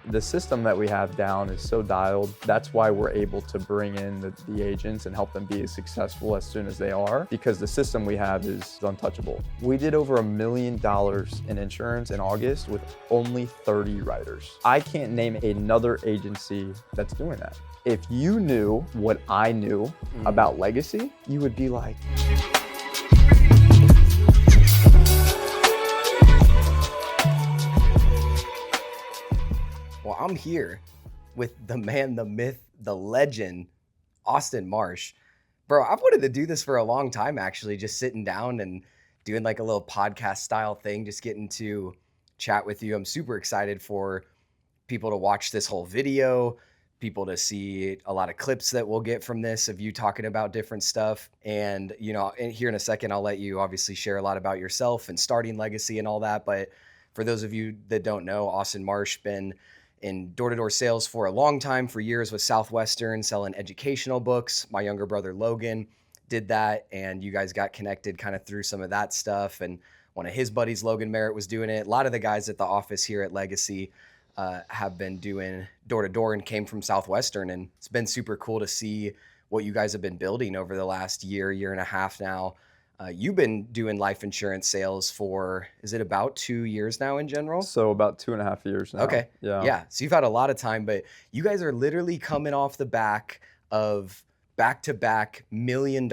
The system that we have down is so dialed. That's why we're able to bring in the agents and help them be as successful as soon as they are, because the system we have is untouchable. We did over $1 million in insurance in August with only 30 writers. I can't name another agency that's doing that. If you knew what I knew about Legacy, you would be like, well, I'm here with the man, the myth, the legend, Austin Marsh. Bro, I've wanted to do this for a long time, actually, just sitting down and doing like a little podcast style thing, just getting to chat with you. I'm super excited for people to watch this whole video, people to see a lot of clips that we'll get from this of you talking about different stuff. And, you know, here in a second, I'll let you obviously share a lot about yourself and starting Legacy and all that. But for those of you that don't know, Austin Marsh been in door-to-door sales for a long time, for years with Southwestern, selling educational books. My younger brother, Logan, did that. And you guys got connected kind of through some of that stuff. And one of his buddies, Logan Merritt, was doing it. A lot of the guys at the office here at Legacy have been doing door-to-door and came from Southwestern. And it's been super cool to see what you guys have been building over the last year and a half now. You've been doing life insurance sales for, is it about 2 years now in general? so about 2.5 years now. Okay. Yeah. So you've had a lot of time, but you guys are literally coming off the back of back-to-back $1 million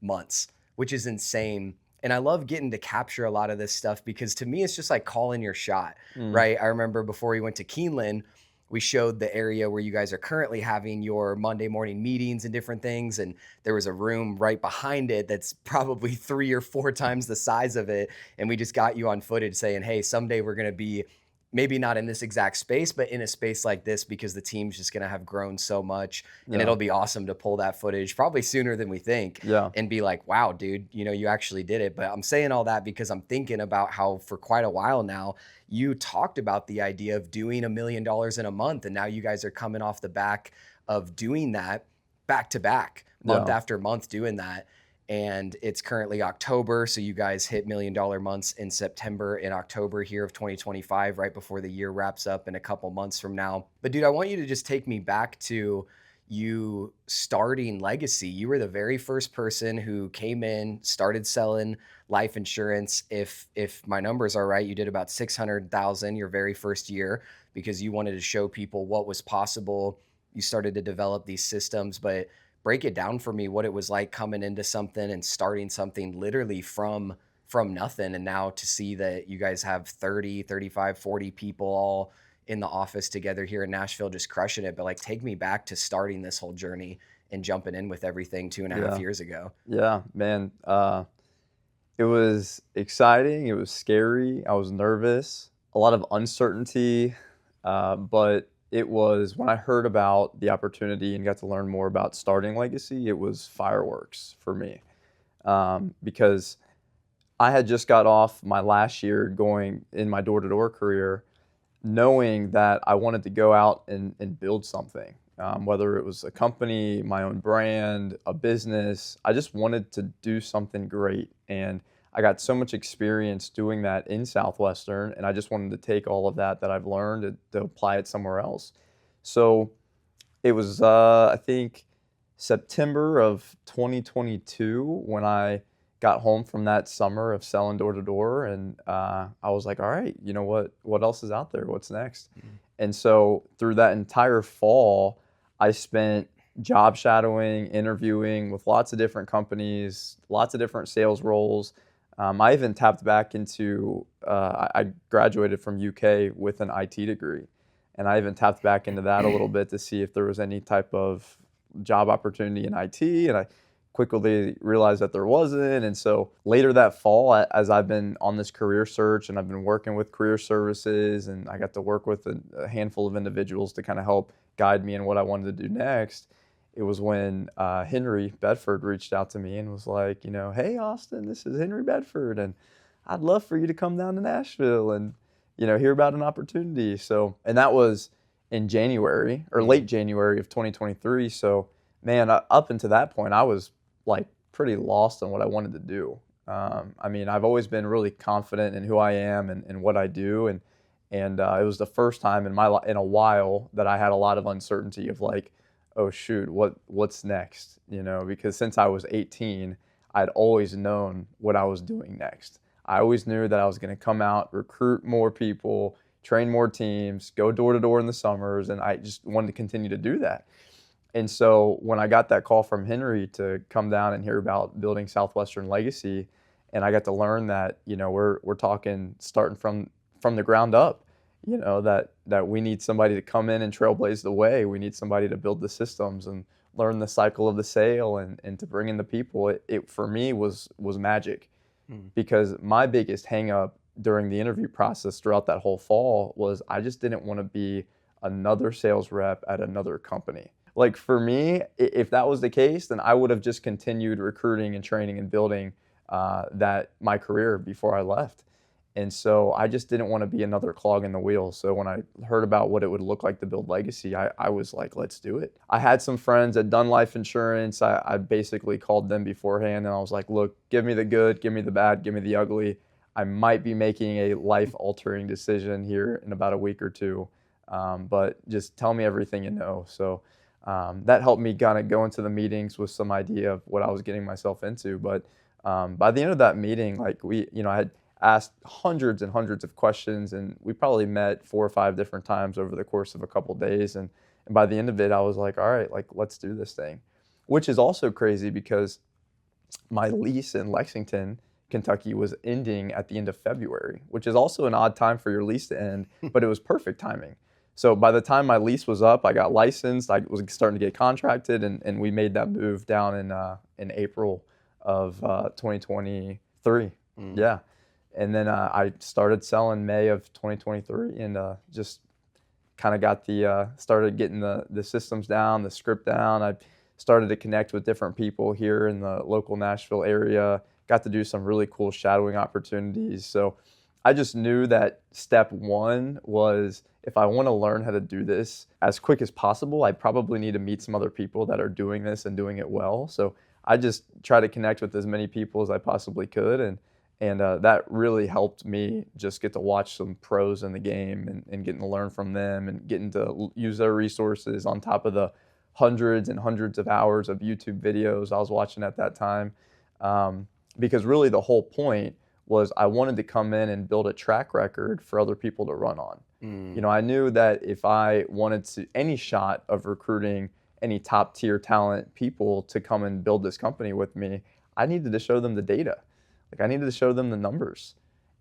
months, which is insane. And I love getting to capture a lot of this stuff because to me, it's just like calling your shot, right? I remember before we went to Keeneland, we showed the area where you guys are currently having your Monday morning meetings and different things. And there was a room right behind it that's probably 3 or 4 times the size of it. And we just got you on footage saying, hey, someday we're going to be maybe not in this exact space, but in a space like this because the team's just going to have grown so much. And it'll be awesome to pull that footage probably sooner than we think and be like, wow, dude, you know, you actually did it. But I'm saying all that because I'm thinking about how for quite a while now, you talked about the idea of doing $1 million in a month. And now you guys are coming off the back of doing that back to back, month after month doing that. And it's currently October. So you guys hit $1 million months in September and October here of 2025, right before the year wraps up in a couple months from now. But dude, I want you to just take me back to you starting Legacy. You were the very first person who came in, started selling life insurance. If my numbers are right, you did about 600,000 your very first year because you wanted to show people what was possible. You started to develop these systems, but break it down for me what it was like coming into something and starting something literally from nothing. And now to see that you guys have 30, 35, 40 people all in the office together here in Nashville, just crushing it. But like, take me back to starting this whole journey and jumping in with everything 2.5 years ago. Yeah, man. It was exciting. It was scary. I was nervous, a lot of uncertainty. But it was, when I heard about the opportunity and got to learn more about starting Legacy, it was fireworks for me. Because I had just got off my last year going in my door-to-door career, knowing that I wanted to go out and build something, whether it was a company, my own brand, a business. I just wanted to do something great. And I got so much experience doing that in Southwestern, and I just wanted to take all of that I've learned to apply it somewhere else. So it was, I think, September of 2022 when I got home from that summer of selling door to door, and I was like, all right, you know what else is out there? What's next? And so through that entire fall, I spent job shadowing, interviewing with lots of different companies, lots of different sales roles. I even tapped back into, I graduated from UK with an IT degree, and I even tapped back into that a little bit to see if there was any type of job opportunity in IT, and I quickly realized that there wasn't. And so later that fall, as I've been on this career search and I've been working with career services, and I got to work with a handful of individuals to kind of help guide me in what I wanted to do next, it was when Henry Bedford reached out to me and was like, you know, hey, Austin, this is Henry Bedford, and I'd love for you to come down to Nashville and, you know, hear about an opportunity. So, and that was in January or late January of 2023. So, man, up until that point, I was like pretty lost on what I wanted to do. I mean, I've always been really confident in who I am and what I do. And it was the first time in a while that I had a lot of uncertainty of like, oh shoot, what's next? You know, because since I was 18, I'd always known what I was doing next. I always knew that I was going to come out, recruit more people, train more teams, go door to door in the summers, and I just wanted to continue to do that. And so when I got that call from Henry to come down and hear about building Southwestern Legacy, and I got to learn that, you know, we're talking starting from the ground up, you know, that we need somebody to come in and trailblaze the way. We need somebody to build the systems and learn the cycle of the sale and to bring in the people. It for me was magic, Mm. because my biggest hang up during the interview process throughout that whole fall was I just didn't want to be another sales rep at another company. Like for me, if that was the case, then I would have just continued recruiting and training and building that my career before I left. And so I just didn't want to be another clog in the wheel. So when I heard about what it would look like to build legacy, I was like, let's do it. I had some friends that done life insurance. I basically called them beforehand and I was like, look, give me the good, give me the bad, give me the ugly. I might be making a life altering decision here in about a week or two, but just tell me everything you know. So that helped me kind of go into the meetings with some idea of what I was getting myself into. But by the end of that meeting, like I had asked hundreds and hundreds of questions, and we probably met 4 or 5 different times over the course of a couple days. And by the end of it, I was like, all right, like let's do this thing, which is also crazy because my lease in Lexington, Kentucky was ending at the end of February, which is also an odd time for your lease to end, but it was perfect timing. So by the time my lease was up, I got licensed, I was starting to get contracted, and we made that move down in April of 2023. Mm. Yeah. And then I started selling May of 2023 and just kind of got started getting the systems down, the script down. I started to connect with different people here in the local Nashville area, got to do some really cool shadowing opportunities. So I just knew that step one was if I want to learn how to do this as quick as possible, I probably need to meet some other people that are doing this and doing it well. So I just try to connect with as many people as I possibly could. And that really helped me just get to watch some pros in the game and getting to learn from them and getting to use their resources on top of the hundreds and hundreds of hours of YouTube videos I was watching at that time. Because really the whole point was I wanted to come in and build a track record for other people to run on. Mm. You know, I knew that if I wanted any shot of recruiting any top tier talent people to come and build this company with me, I needed to show them the data. Like I needed to show them the numbers.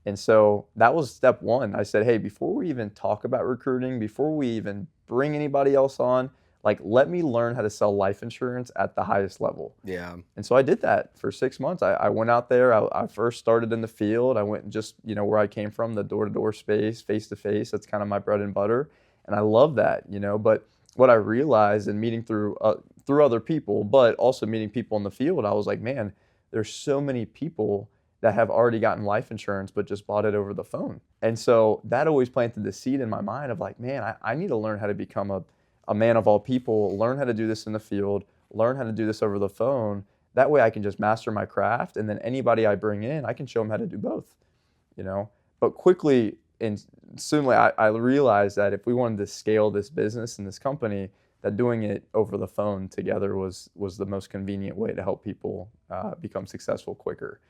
And so that was step one. I said, hey, before we even talk about recruiting, before we even bring anybody else on, like let me learn how to sell life insurance at the highest level. Yeah. And so I did that for 6 months. I went out there. I first started in the field. I went and just, where I came from, the door-to-door space, face-to-face. That's kind of my bread and butter. And I love that, But what I realized in meeting through other people, but also meeting people in the field, I was like, man, there's so many people that have already gotten life insurance but just bought it over the phone. And so that always planted the seed in my mind of like, man, I need to learn how to become a man of all people, learn how to do this in the field, learn how to do this over the phone. That way I can just master my craft, and then anybody I bring in, I can show them how to do both, But quickly and soonly I realized that if we wanted to scale this business and this company, that doing it over the phone together was the most convenient way to help people become successful quicker.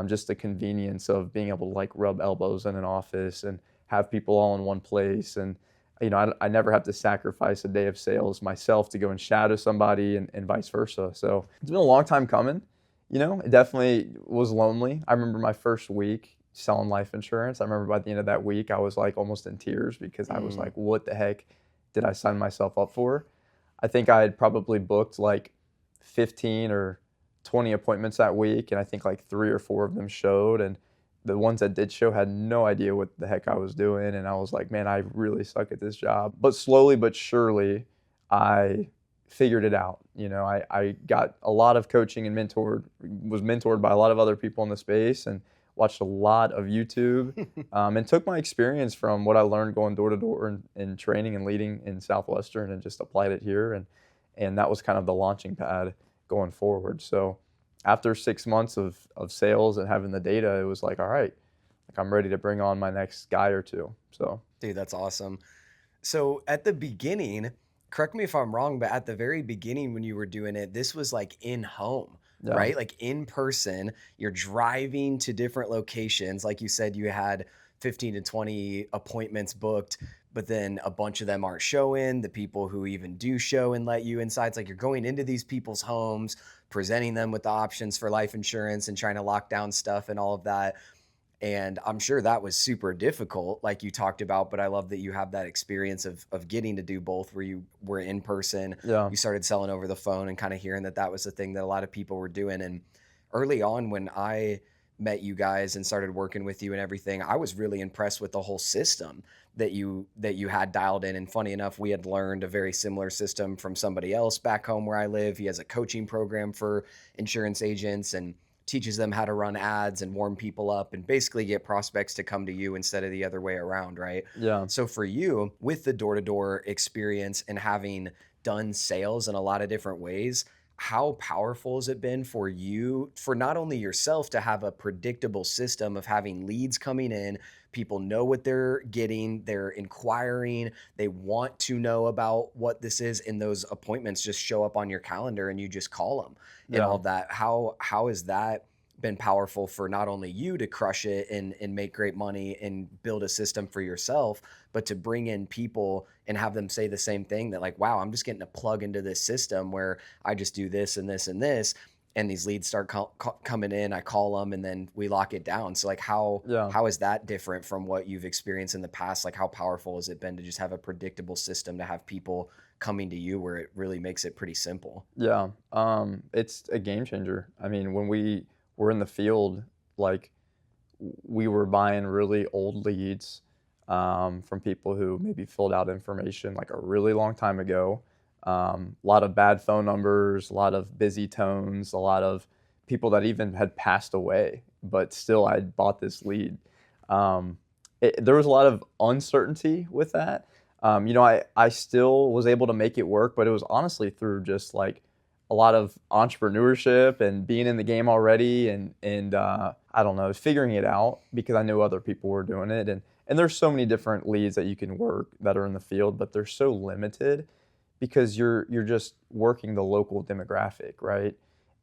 Just the convenience of being able to like rub elbows in an office and have people all in one place. And, I never have to sacrifice a day of sales myself to go and shadow somebody and vice versa. So it's been a long time coming. It definitely was lonely. I remember my first week selling life insurance. I remember by the end of that week, I was like almost in tears because I was like, what the heck did I sign myself up for? I think I had probably booked like 15 or 20 appointments that week, and I think like 3 or 4 of them showed, and the ones that did show had no idea what the heck I was doing, and I was like, man, I really suck at this job. But slowly but surely, I figured it out. I got a lot of coaching and was mentored by a lot of other people in the space, and watched a lot of YouTube, and took my experience from what I learned going door to door and training and leading in Southwestern and just applied it here. And that was kind of the launching pad going forward. So after 6 months of sales and having the data, it was like, all right, Like I'm ready to bring on my next guy or two. So Dude, that's awesome. So at the beginning, correct me if I'm wrong, but at the very beginning when you were doing it, this was like in home, yeah, right? Like in person, you're driving to different locations. Like you said, you had 15 to 20 appointments booked, but then a bunch of them aren't showing. The people who even do show and let you inside, it's like you're going into these people's homes, presenting them with the options for life insurance and trying to lock down stuff and all of that. And I'm sure that was super difficult, like you talked about, but I love that you have that experience of getting to do both where you were in person, yeah, you started selling over the phone and kind of hearing that that was the thing that a lot of people were doing. And early on when I met you guys and started working with you and everything, I was really impressed with the whole system that you had dialed in. And funny enough, we had learned a very similar system from somebody else back home where I live. He has a coaching program for insurance agents and teaches them how to run ads and warm people up and basically get prospects to come to you instead of the other way around, right? yeah, So for you, with the door-to-door experience and having done sales in a lot of different ways, how powerful has it been for you, for not only yourself to have a predictable system of having leads coming in, people know what they're getting, they're inquiring, they want to know about what this is, and those appointments just show up on your calendar and you just call them and all yeah. of that. How has that been powerful for not only you to crush it and make great money and build a system for yourself, but to bring in people and have them say the same thing, that like, wow, I'm just getting a plug into this system where I just do this and this and this, and these leads start coming in, I call them and then we lock it down. So like Yeah. how is that different from what you've experienced in the past? Like how powerful has it been to just have a predictable system, to have people coming to you where it really makes it pretty simple? Yeah, it's a game changer. I mean, when we were in the field, like we were buying really old leads from people who maybe filled out information like a really long time ago. A lot of bad phone numbers, a lot of busy tones, a lot of people that even had passed away, but still I bought this lead. Um, there was a lot of uncertainty with that. I still was able to make it work, but it was honestly through just like a lot of entrepreneurship and being in the game already and I don't know, figuring it out because I knew other people were doing it and there's so many different leads that you can work that are in the field, but they're so limited because you're just working the local demographic, right?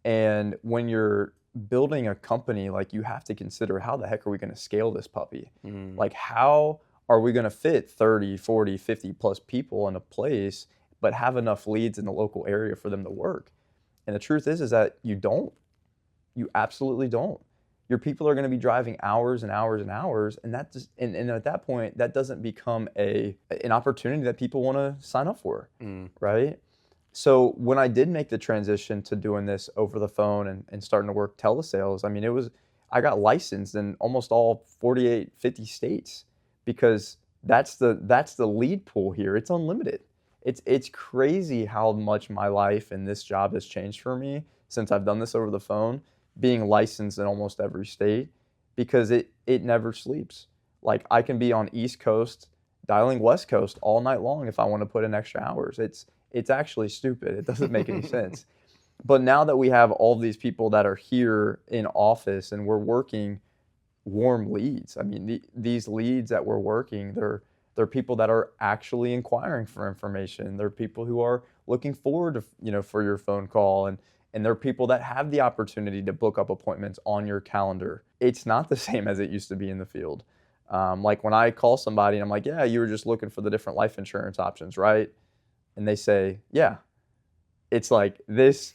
And when you're building a company, like you have to consider how the heck are we going to scale this puppy? Mm, Like how are we going to fit 30, 40, 50 plus people in a place but have enough leads in the local area for them to work? And the truth is that you don't. You absolutely don't. Your people are going to be driving hours and hours and hours, and that just and at that point, that doesn't become an opportunity that people want to sign up for, mm. right? So when I did make the transition to doing this over the phone and starting to work telesales, I mean, I got licensed in almost all 48, 50 states because that's the lead pool here. It's unlimited. It's crazy how much my life and this job has changed for me since I've done this over the phone, being licensed in almost every state because it never sleeps. Like I can be on East Coast dialing West Coast all night long if I want to put in extra hours. It's actually stupid. It doesn't make any sense. But now that we have all these people that are here in office and we're working warm leads. I mean, these leads that we're working, they're people that are actually inquiring for information. They're people who are looking forward to, for your phone call and they're people that have the opportunity to book up appointments on your calendar. It's not the same as it used to be in the field. Like when I call somebody and I'm like, yeah, you were just looking for the different life insurance options, right? And they say, yeah. It's like this,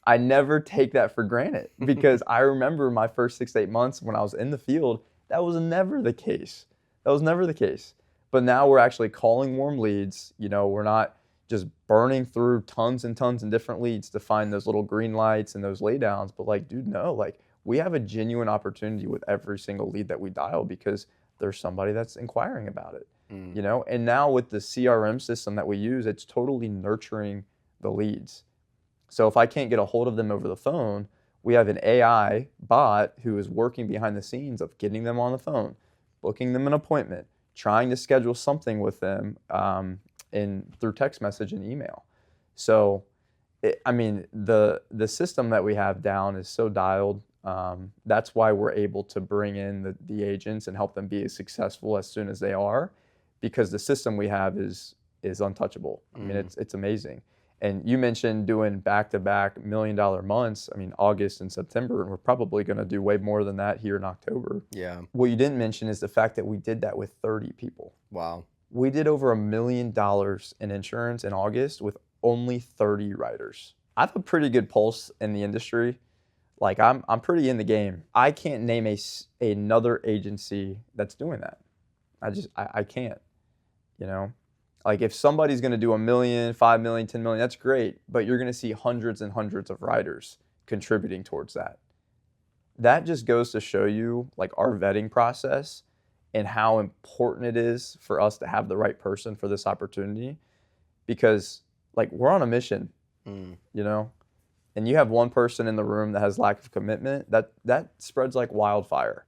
I never take that for granted because I remember my first 6 to 8 months when I was in the field, that was never the case. That was never the case. But now we're actually calling warm leads. We're not just burning through tons and tons and different leads to find those little green lights and those laydowns. But like, dude, no, like we have a genuine opportunity with every single lead that we dial because there's somebody that's inquiring about it. Mm. And now with the CRM system that we use, it's totally nurturing the leads. So if I can't get a hold of them over the phone, we have an AI bot who is working behind the scenes of getting them on the phone, booking them an appointment, trying to schedule something with them through text message and email. So, I mean, the system that we have down is so dialed. That's why we're able to bring in the agents and help them be as successful as soon as they are, because the system we have is untouchable. I mean, it's amazing. And you mentioned doing back-to-back $1 million months. I mean, August and September, and we're probably going to do way more than that here in October. Yeah. What you didn't mention is the fact that we did that with 30 people. Wow. We did over $1 million in insurance in August with only 30 writers. I have a pretty good pulse in the industry. Like I'm pretty in the game. I can't name another agency that's doing that. I can't, you know? Like if somebody's going to do $1 million, $5 million, $10 million, that's great, but you're going to see hundreds and hundreds of writers contributing towards that. That just goes to show you like our vetting process and how important it is for us to have the right person for this opportunity, because like we're on a mission, you know? And you have one person in the room that has lack of commitment, that spreads like wildfire.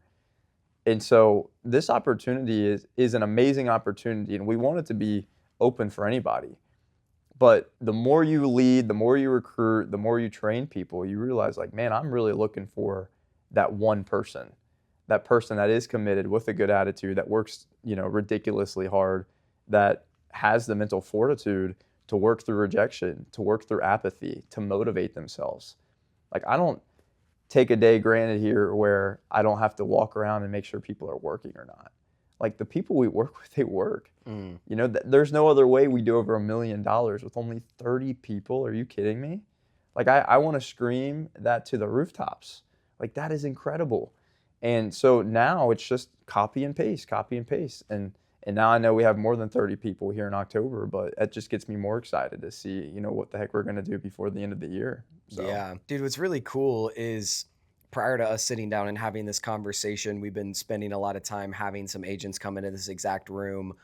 And so this opportunity is an amazing opportunity, and we want it to be open for anybody. But the more you lead, the more you recruit, the more you train people, you realize like, man, I'm really looking for that one person, that person that is committed with a good attitude, that works, you know, ridiculously hard, that has the mental fortitude to work through rejection, to work through apathy, to motivate themselves. Like I don't take a day granted here where I don't have to walk around and make sure people are working or not. Like the people we work with, they work. You know, there's no other way we do over $1 million with only 30 people. Are you kidding me? Like I want to scream that to the rooftops. Like that is incredible. And so now it's just copy and paste. And now I know we have more than 30 people here in October, but it just gets me more excited to see, you know, what the heck we're going to do before the end of the year. So. Yeah. Dude, what's really cool is prior to us sitting down and having this conversation, we've been spending a lot of time having some agents come into this exact room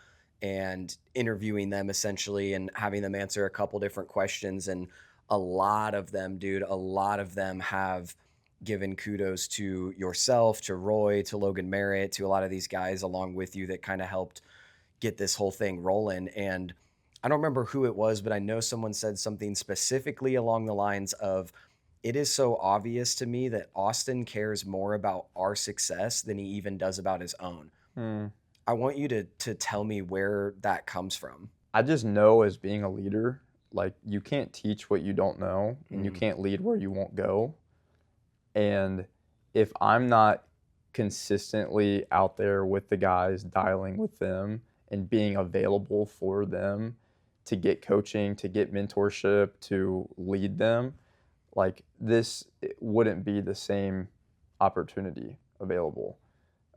and interviewing them essentially and having them answer a couple different questions. And a lot of them, dude, a lot of them have given kudos to yourself, to Roy, to Logan Merritt, to a lot of these guys along with you that kind of helped get this whole thing rolling. And I don't remember who it was, but I know someone said something specifically along the lines of, it is so obvious to me that Austin cares more about our success than he even does about his own. I want you to tell me where that comes from. I just know as being a leader, like you can't teach what you don't know, and you can't lead where you won't go. And if I'm not consistently out there with the guys, dialing with them and being available for them to get coaching, to get mentorship, to lead them, like this wouldn't be the same opportunity available.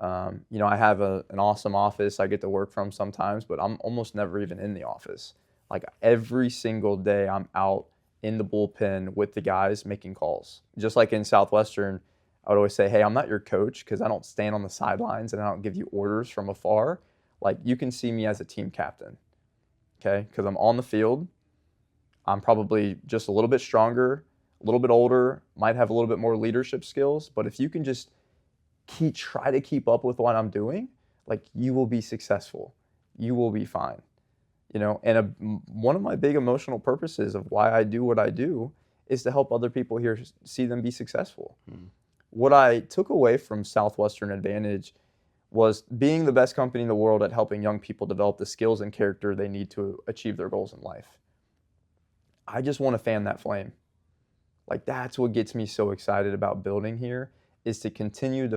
You know, I have an awesome office I get to work from sometimes, but I'm almost never even in the office. Like every single day I'm out in the bullpen with the guys making calls. Just like in Southwestern, I would always say, hey, I'm not your coach because I don't stand on the sidelines and I don't give you orders from afar. Like you can see me as a team captain, okay? Because I'm on the field. I'm probably just a little bit stronger, a little bit older, might have a little bit more leadership skills. But if you can just try to keep up with what I'm doing, like you will be successful. You will be fine. You know, and one of my big emotional purposes of why I do what I do is to help other people here see them be successful. What I took away from Southwestern Advantage was being the best company in the world at helping young people develop the skills and character they need to achieve their goals in life. I just want to fan that flame. Like that's what gets me so excited about building here, is to continue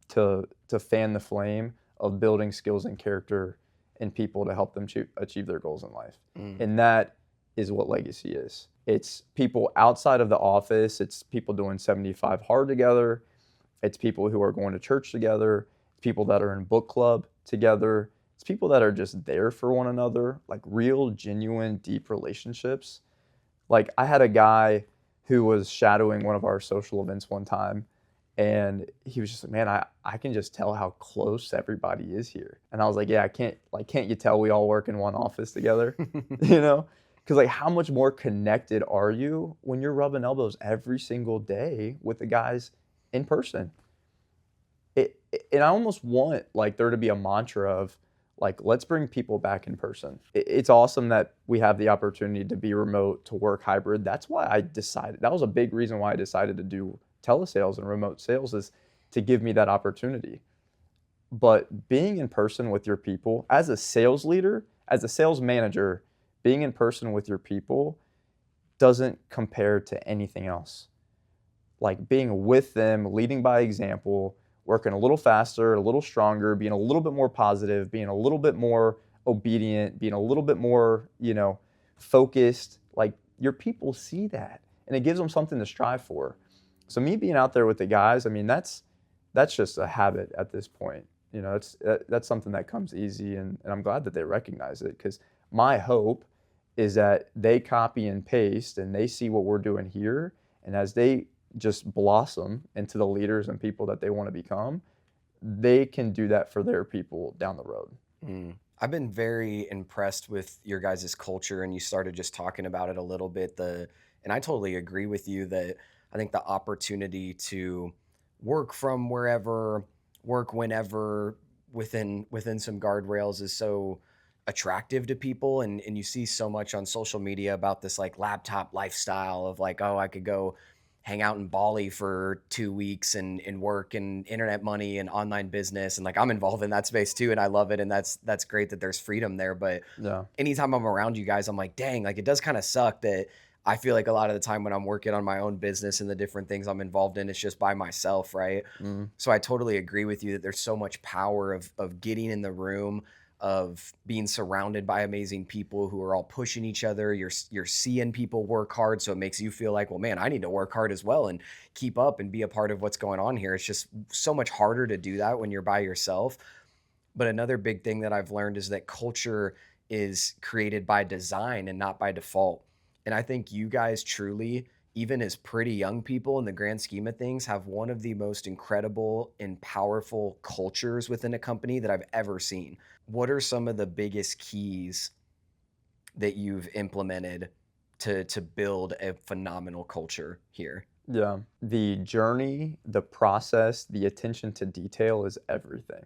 to fan the flame of building skills and character in people to help them achieve their goals in life. And that is what Legacy is. It's people outside of the office. It's people doing 75 hard together. It's people who are going to church together. It's people that are in book club together. It's people that are just there for one another, like real, genuine, deep relationships. Like I had a guy who was shadowing one of our social events one time, and he was just like, man, I can just tell how close everybody is here. And I was like, yeah, can't you tell we all work in one office together? You know? Because like how much more connected are you when you're rubbing elbows every single day with the guys in person? And I almost want like there to be a mantra of like, let's bring people back in person. It's awesome that we have the opportunity to be remote, to work hybrid. That's why I decided, that was a big reason why I decided to do telesales and remote sales is to give me that opportunity. But being in person with your people as a sales leader, as a sales manager, being in person with your people doesn't compare to anything else. Like being with them, leading by example, working a little faster, a little stronger, being a little bit more positive, being a little bit more obedient, being a little bit more, focused. Like your people see that and it gives them something to strive for. So me being out there with the guys, I mean, that's just a habit at this point. That's something that comes easy, and I'm glad that they recognize it, because my hope is that they copy and paste and they see what we're doing here, and as they just blossom into the leaders and people that they want to become, they can do that for their people down the road. I've been very impressed with your guys' culture, and you started just talking about it a little bit. And I totally agree with you that I think the opportunity to work from wherever, work whenever, within some guardrails is so attractive to people. And you see so much on social media about this like laptop lifestyle of like, oh, I could go hang out in Bali for 2 weeks and work and internet money and online business. And like I'm involved in that space too. And I love it. And that's great that there's freedom there. But Yeah. anytime I'm around you guys, I'm like, dang, like it does kind of suck that I feel like a lot of the time when I'm working on my own business and the different things I'm involved in, it's just by myself, right? Mm. So I totally agree with you that there's so much power of getting in the room, of being surrounded by amazing people who are all pushing each other. You're seeing people work hard, so it makes you feel like, well, man, I need to work hard as well and keep up and be a part of what's going on here. It's just so much harder to do that when you're by yourself. But another big thing that I've learned is that culture is created by design and not by default. And I think you guys truly, even as pretty young people in the grand scheme of things, have one of the most incredible and powerful cultures within a company that I've ever seen. What are some of the biggest keys that you've implemented to build a phenomenal culture here? Yeah. The journey, the process, the attention to detail is everything.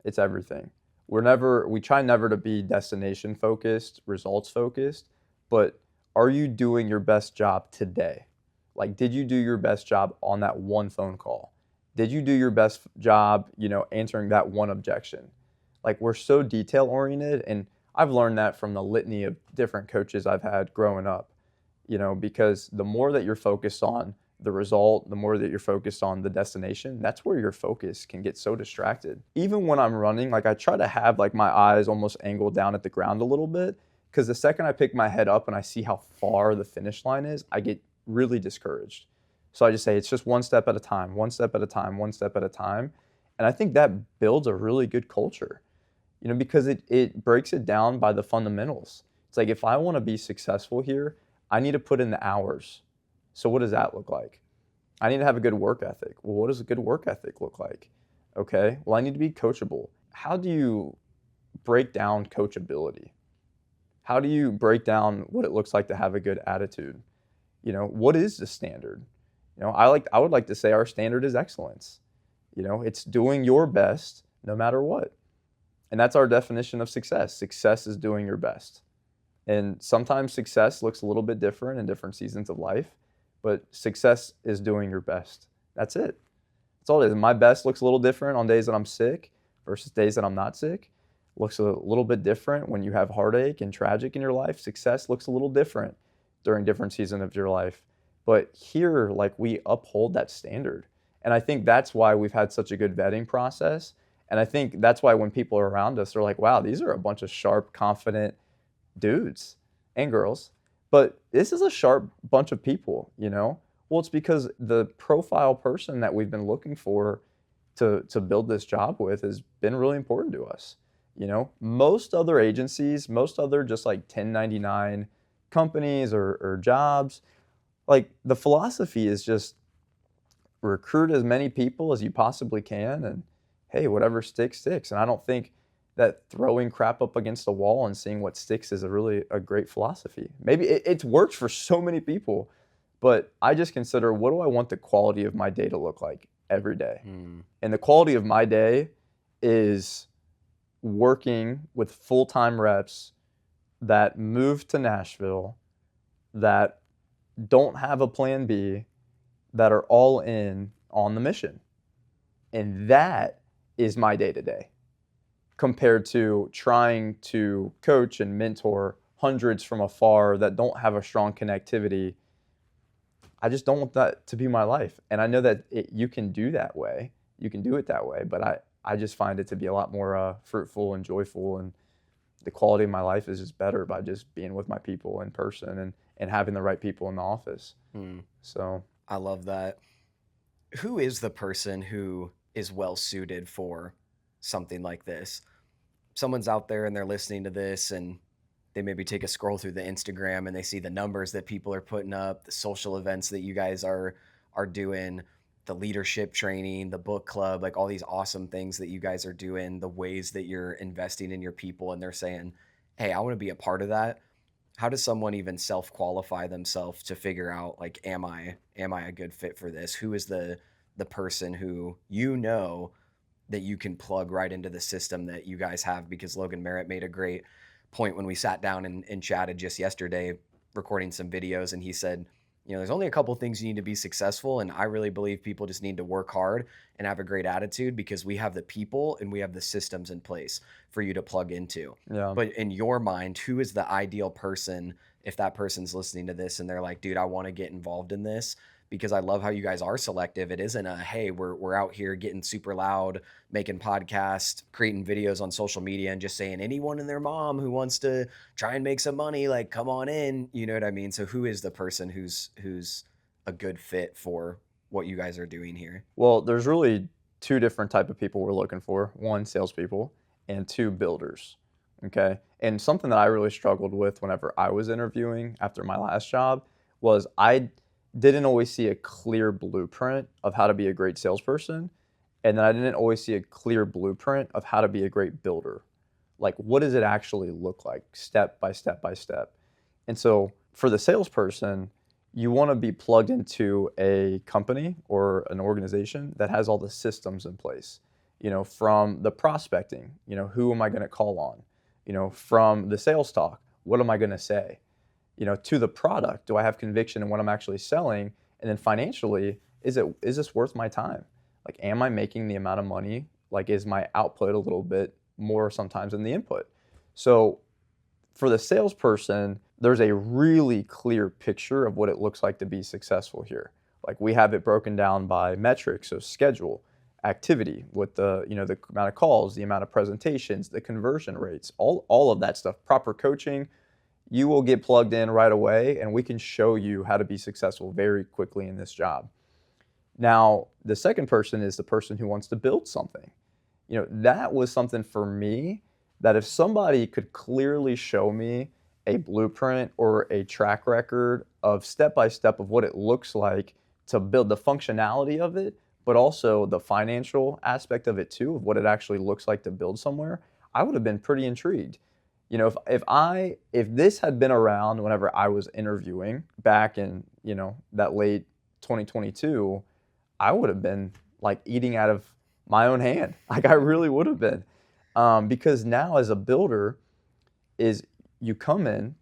It's everything. We try never to be destination focused, results focused, but are you doing your best job today? Like, did you do your best job on that one phone call? Did you do your best job, answering that one objection? Like, we're so detail oriented, and I've learned that from the litany of different coaches I've had growing up, because the more that you're focused on the result, the more that you're focused on the destination, that's where your focus can get so distracted. Even when I'm running, like I try to have like my eyes almost angled down at the ground a little bit, because the second I pick my head up and I see how far the finish line is, I get really discouraged. So I just say, it's just one step at a time, one step at a time, one step at a time. And I think that builds a really good culture, because it breaks it down by the fundamentals. It's like, if I want to be successful here, I need to put in the hours. So what does that look like? I need to have a good work ethic. Well, what does a good work ethic look like? Okay, well, I need to be coachable. How do you break down coachability? How do you break down what it looks like to have a good attitude? What is the standard? I would like to say our standard is excellence. It's doing your best no matter what. And that's our definition of success. Success is doing your best. And sometimes success looks a little bit different in different seasons of life, but success is doing your best. That's it. That's all it is. My best looks a little different on days that I'm sick versus days that I'm not sick. Looks a little bit different when you have heartache and tragic in your life. Success looks a little different during different seasons of your life. But here, like, we uphold that standard. And I think that's why we've had such a good vetting process. And I think that's why when people are around us, they're like, wow, these are a bunch of sharp, confident dudes and girls. But this is a sharp bunch of people, Well, it's because the profile person that we've been looking for to build this job with has been really important to us. Most other agencies, most other just like 1099 companies or jobs, like the philosophy is just recruit as many people as you possibly can, and hey, whatever sticks, sticks. And I don't think that throwing crap up against the wall and seeing what sticks is a great philosophy. Maybe it's worked for so many people, but I just consider, what do I want the quality of my day to look like every day? And the quality of my day is working with full-time reps that move to Nashville, that don't have a plan B, that are all in on the mission. And that is my day to day compared to trying to coach and mentor hundreds from afar that don't have a strong connectivity. I just don't want that to be my life. And I know that you can do that way. You can do it that way. But I just find it to be a lot more fruitful and joyful. And the quality of my life is just better by just being with my people in person and having the right people in the office. So I love that. Who is the person who is well suited for something like this? Someone's out there and they're listening to this and they maybe take a scroll through the Instagram and they see the numbers that people are putting up, the social events that you guys are doing, the leadership training, the book club, like all these awesome things that you guys are doing, the ways that you're investing in your people, and they're saying, "Hey, I want to be a part of that." How does someone even self-qualify themselves to figure out, like, am I a good fit for this? Who is the person who that you can plug right into the system that you guys have? Because Logan Merritt made a great point when we sat down and chatted just yesterday, recording some videos, and he said, there's only a couple things you need to be successful, and I really believe people just need to work hard and have a great attitude because we have the people and we have the systems in place for you to plug into. yeah. But in your mind, who is the ideal person if that person's listening to this and they're like, dude, I want to get involved in this? Because I love how you guys are selective. It isn't a, hey, we're out here getting super loud, making podcasts, creating videos on social media and just saying anyone and their mom who wants to try and make some money, like, come on in. You know what I mean? So who is the person who's a good fit for what you guys are doing here? Well, there's really two different type of people we're looking for. One, salespeople, and two, builders. Okay. And something that I really struggled with whenever I was interviewing after my last job was I didn't always see a clear blueprint of how to be a great salesperson. And then I didn't always see a clear blueprint of how to be a great builder. Like, what does it actually look like step by step by step? And so for the salesperson, you want to be plugged into a company or an organization that has all the systems in place, from the prospecting, who am I going to call on, from the sales talk, what am I going to say, to the product, do I have conviction in what I'm actually selling? And then financially, is this worth my time? Like, am I making the amount of money? Like, is my output a little bit more sometimes than the input? So for the salesperson, there's a really clear picture of what it looks like to be successful here. Like, we have it broken down by metrics, so schedule, activity, with the amount of calls, the amount of presentations, the conversion rates, all of that stuff, proper coaching. You will get plugged in right away, and we can show you how to be successful very quickly in this job. Now, the second person is the person who wants to build something. That was something for me that if somebody could clearly show me a blueprint or a track record of step by step of what it looks like to build the functionality of it, but also the financial aspect of it too, of what it actually looks like to build somewhere, I would have been pretty intrigued. If this had been around whenever I was interviewing back in, that late 2022, I would have been like eating out of my own hand. Like, I really would have been. Because now as a builder is you come in,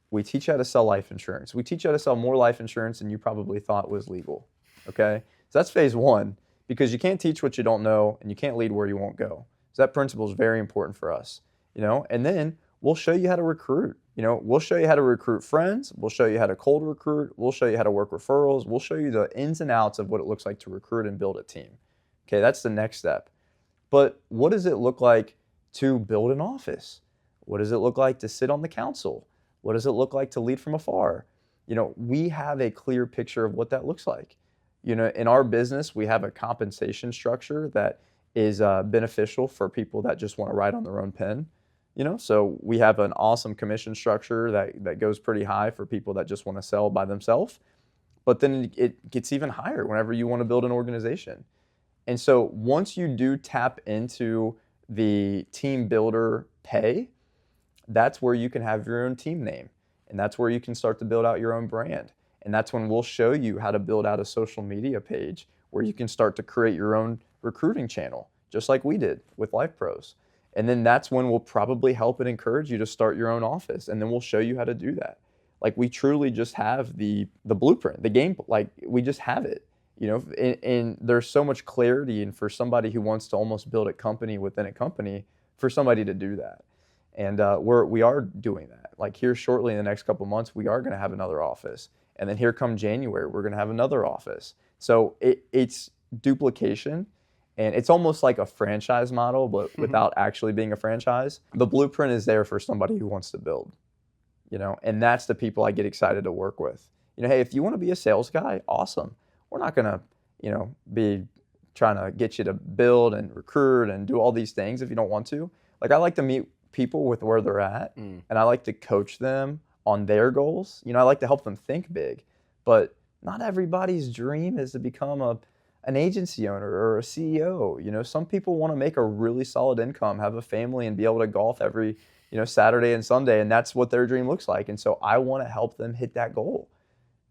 we teach you how to sell life insurance. We teach you how to sell more life insurance than you probably thought was legal. Okay. So that's phase one, because you can't teach what you don't know and you can't lead where you won't go. So that principle is very important for us. And then we'll show you how to recruit. We'll show you how to recruit friends. We'll show you how to cold recruit. We'll show you how to work referrals. We'll show you the ins and outs of what it looks like to recruit and build a team. Okay, that's the next step. But what does it look like to build an office? What does it look like to sit on the council? What does it look like to lead from afar? We have a clear picture of what that looks like. In our business, we have a compensation structure that is beneficial for people that just want to ride on their own pen. So we have an awesome commission structure that goes pretty high for people that just want to sell by themselves. But then it gets even higher whenever you want to build an organization. And so once you do tap into the team builder pay, that's where you can have your own team name. And that's where you can start to build out your own brand. And that's when we'll show you how to build out a social media page where you can start to create your own recruiting channel, just like we did with Life Pros. And then that's when we'll probably help and encourage you to start your own office. And then we'll show you how to do that. Like we truly just have the blueprint, the game, like we just have it, you know, and there's so much clarity. And for somebody who wants to almost build a company within a company, for somebody to do that. And we are doing that. Like here shortly in the next couple months, we are going to have another office. And then here come January, we're going to have another office. So it's duplication. And it's almost like a franchise model, but without actually being a franchise. The blueprint is there for somebody who wants to build, you know, and that's the people I get excited to work with. You know, hey, if you want to be a sales guy, awesome. We're not going to, you know, be trying to get you to build and recruit and do all these things if you don't want to. Like I like to meet people with where they're at, and I like to coach them on their goals. You know, I like to help them think big, but not everybody's dream is to become an agency owner or a CEO. You know, some people want to make a really solid income, have a family, and be able to golf every, you know, Saturday and Sunday, and that's what their dream looks like. And so I want to help them hit that goal,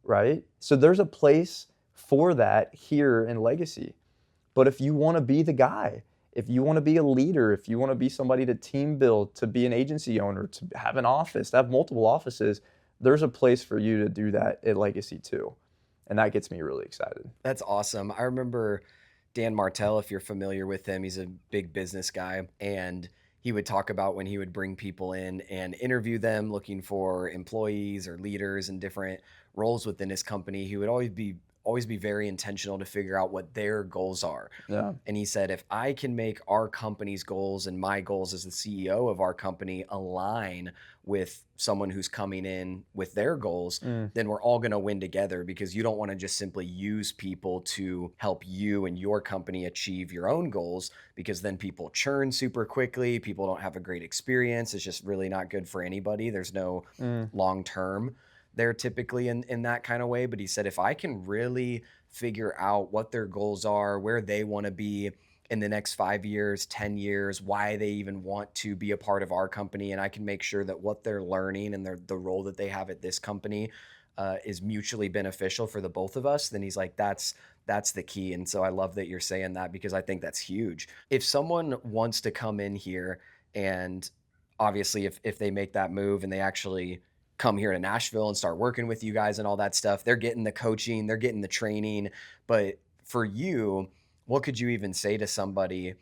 right? So there's a place for that here in Legacy. But if you want to be the guy, if you want to be a leader, if you want to be somebody to team build, to be an agency owner, to have an office, to have multiple offices, there's a place for you to do that at Legacy too. And that gets me really excited. That's awesome. I remember Dan Martell, if you're familiar with him, he's a big business guy, and he would talk about when he would bring people in and interview them looking for employees or leaders in different roles within his company. He would always be very intentional to figure out what their goals are. Yeah. And he said, if I can make our company's goals and my goals as the CEO of our company align with someone who's coming in with their goals, then we're all going to win together, because you don't want to just simply use people to help you and your company achieve your own goals, because then people churn super quickly. People don't have a great experience. It's just really not good for anybody. There's no long term there typically in that kind of way. But he said, if I can really figure out what their goals are, where they want to be in the next 5 years, 10 years, why they even want to be a part of our company, and I can make sure that what they're learning and the role that they have at this company is mutually beneficial for the both of us, then he's like, that's the key. And so I love that you're saying that, because I think that's huge. If someone wants to come in here, and obviously if they make that move and they actually come here to Nashville and start working with you guys and all that stuff, they're getting the coaching, they're getting the training. But for you, what could you even say to somebody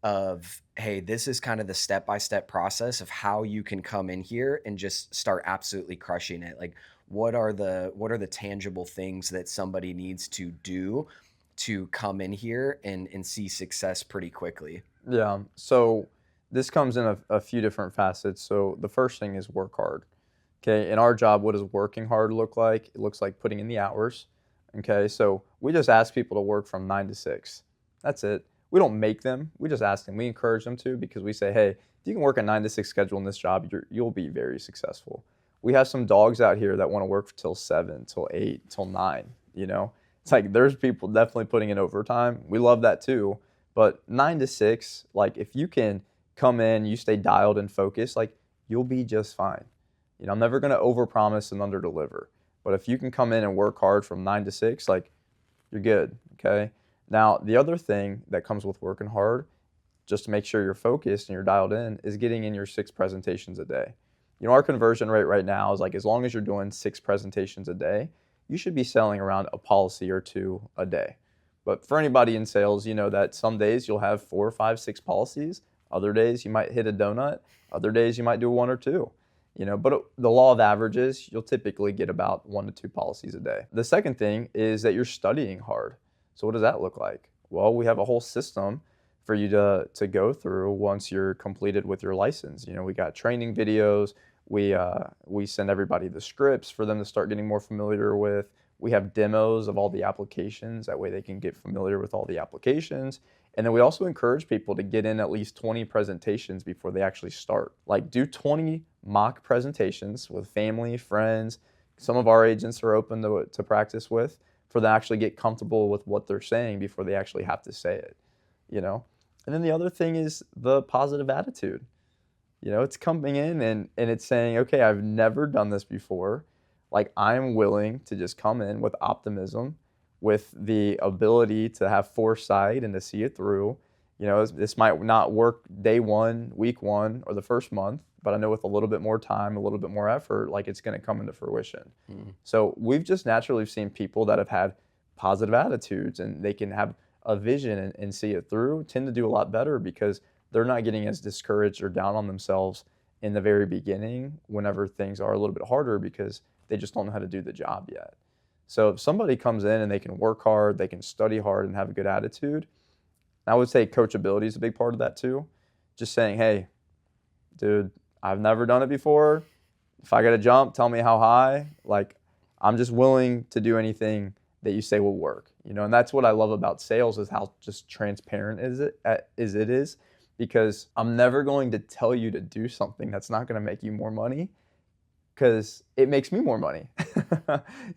of, hey, this is kind of the step-by-step process of how you can come in here and just start absolutely crushing it? Like, what are the tangible things that somebody needs to do to come in here and see success pretty quickly? Yeah. So this comes in a few different facets. So the first thing is work hard. Okay, in our job, what does working hard look like? It looks like putting in the hours. Okay, so we just ask people to work from 9 to 6. That's it. We don't make them. We just ask them. We encourage them to, because we say, hey, if you can work a 9 to 6 schedule in this job, you'll be very successful. We have some dogs out here that want to work till 7, till 8, till 9. You know, it's like there's people definitely putting in overtime. We love that too. But 9 to 6, like if you can come in, you stay dialed and focused, like you'll be just fine. You know, I'm never going to overpromise and underdeliver. But if you can come in and work hard from 9 to 6, like, you're good, okay? Now, the other thing that comes with working hard, just to make sure you're focused and you're dialed in, is getting in your 6 presentations a day. You know, our conversion rate right now is like, as long as you're doing 6 presentations a day, you should be selling around a policy or 2 a day. But for anybody in sales, you know that some days you'll have 4, 5, 6 policies. Other days you might hit a donut. Other days you might do 1 or 2. You know, but the law of averages, you'll typically get about 1 to 2 policies a day. The second thing is that you're studying hard. So what does that look like? Well, we have a whole system for you to go through once you're completed with your license. You know, we got training videos. We send everybody the scripts for them to start getting more familiar with. We have demos of all the applications. That way they can get familiar with all the applications. And then we also encourage people to get in at least 20 presentations before they actually start. Like, do 20 mock presentations with family, friends. Some of our agents are open to practice with, for them to actually get comfortable with what they're saying before they actually have to say it, you know? And then the other thing is the positive attitude. You know, it's coming in and it's saying, okay, I've never done this before. Like, I'm willing to just come in with optimism, with the ability to have foresight and to see it through, You know, this might not work day one, week one, or the first month, but I know with a little bit more time, a little bit more effort, like it's going to come into fruition. Mm. So we've just naturally seen people that have had positive attitudes and they can have a vision and see it through tend to do a lot better because they're not getting as discouraged or down on themselves in the very beginning whenever things are a little bit harder because they just don't know how to do the job yet. So if somebody comes in and they can work hard, they can study hard and have a good attitude, I would say coachability is a big part of that too. Just saying, hey, dude, I've never done it before. If I got to jump, tell me how high. Like, I'm just willing to do anything that you say will work. You know, and that's what I love about sales is how just transparent it is, because I'm never going to tell you to do something that's not going to make you more money because it makes me more money,